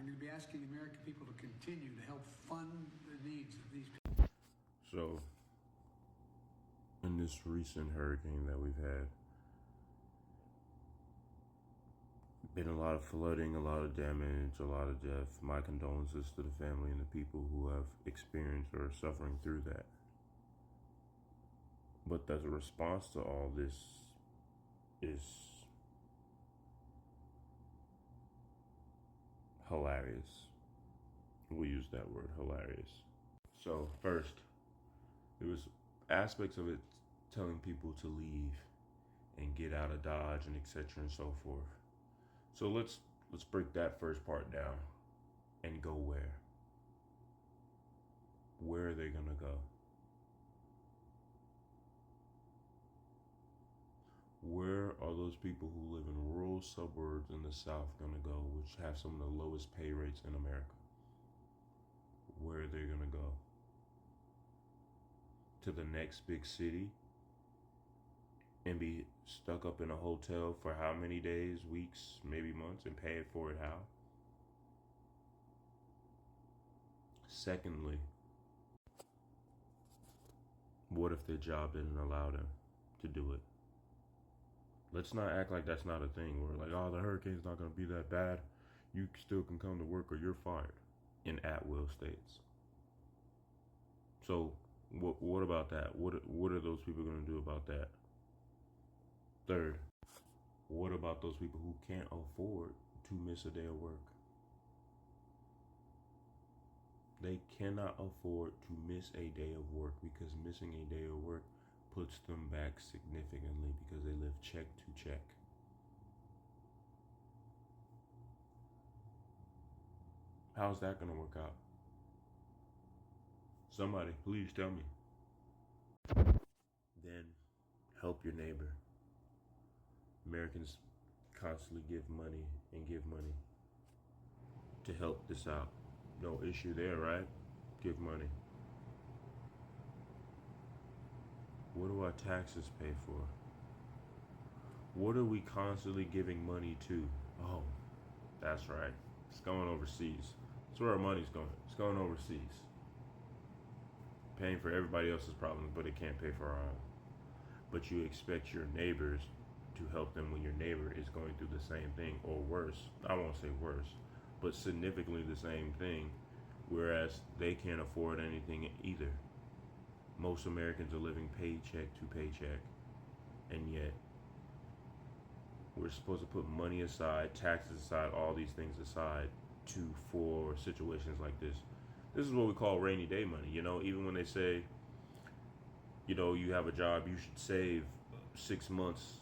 I'm going to be asking the American people to continue to help fund the needs of these people. So, in this recent hurricane that we've had, been a lot of flooding, a lot of damage, a lot of death. My condolences to the family and the people who have experienced or are suffering through that. But the response to all this is hilarious. We'll use that word, hilarious. So first, there was aspects of it telling people to leave and get out of Dodge and etc. and so forth. So let's break that first part down and go where? Where are they gonna go? Where are those people who live in rural suburbs in the South gonna go, which have some of the lowest pay rates in America? Where are they gonna go? To the next big city and be stuck up in a hotel for how many days, weeks, maybe months, and pay for it how? Secondly, what if their job didn't allow them to do it? Let's not act like that's not a thing. We're like, oh, the hurricane's not going to be that bad. You still can come to work or you're fired in at-will states. So what about that? What are those people going to do about that? Third, what about those people who can't afford to miss a day of work? They cannot afford to miss a day of work because missing a day of work puts them back significantly because they live check to check. How's that going to work out? Somebody, please tell me. Then help your neighbor. Americans constantly give money and give money to help this out. No issue there, right? Give money. What do our taxes pay for? What are we constantly giving money to? Oh, that's right. It's going overseas. That's where our money's going. It's going overseas. Paying for everybody else's problems, but it can't pay for our own. But you expect your neighbors to help them when your neighbor is going through the same thing or worse. I won't say worse, but significantly the same thing, whereas they can't afford anything either. Most Americans are living paycheck to paycheck, and yet we're supposed to put money aside, taxes aside, all these things aside for situations like this. This is what we call rainy day money. Even when they say, you have a job, you should save 6 months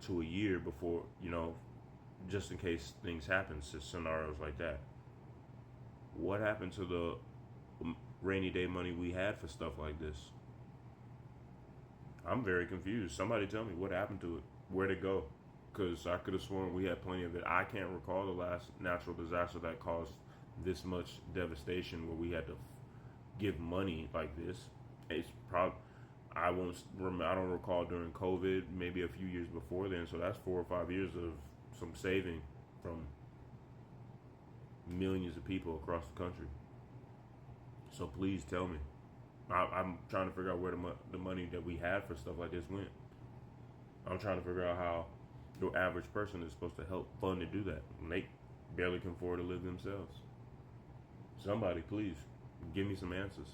to a year before, just in case things happen, scenarios like that. What happened to the rainy day money we had for stuff like this? I'm very confused. Somebody tell me what happened to it. Where'd it go? Because I could have sworn we had plenty of it. I can't recall the last natural disaster that caused this much devastation where we had to give money like this. It's probably, I don't recall during COVID, maybe a few years before then. So that's 4 or 5 years of some saving from millions of people across the country. So please tell me. I'm trying to figure out where the money that we had for stuff like this went. I'm trying to figure out how the average person is supposed to help fund to do that. And they barely can afford to live themselves. Somebody, please, give me some answers.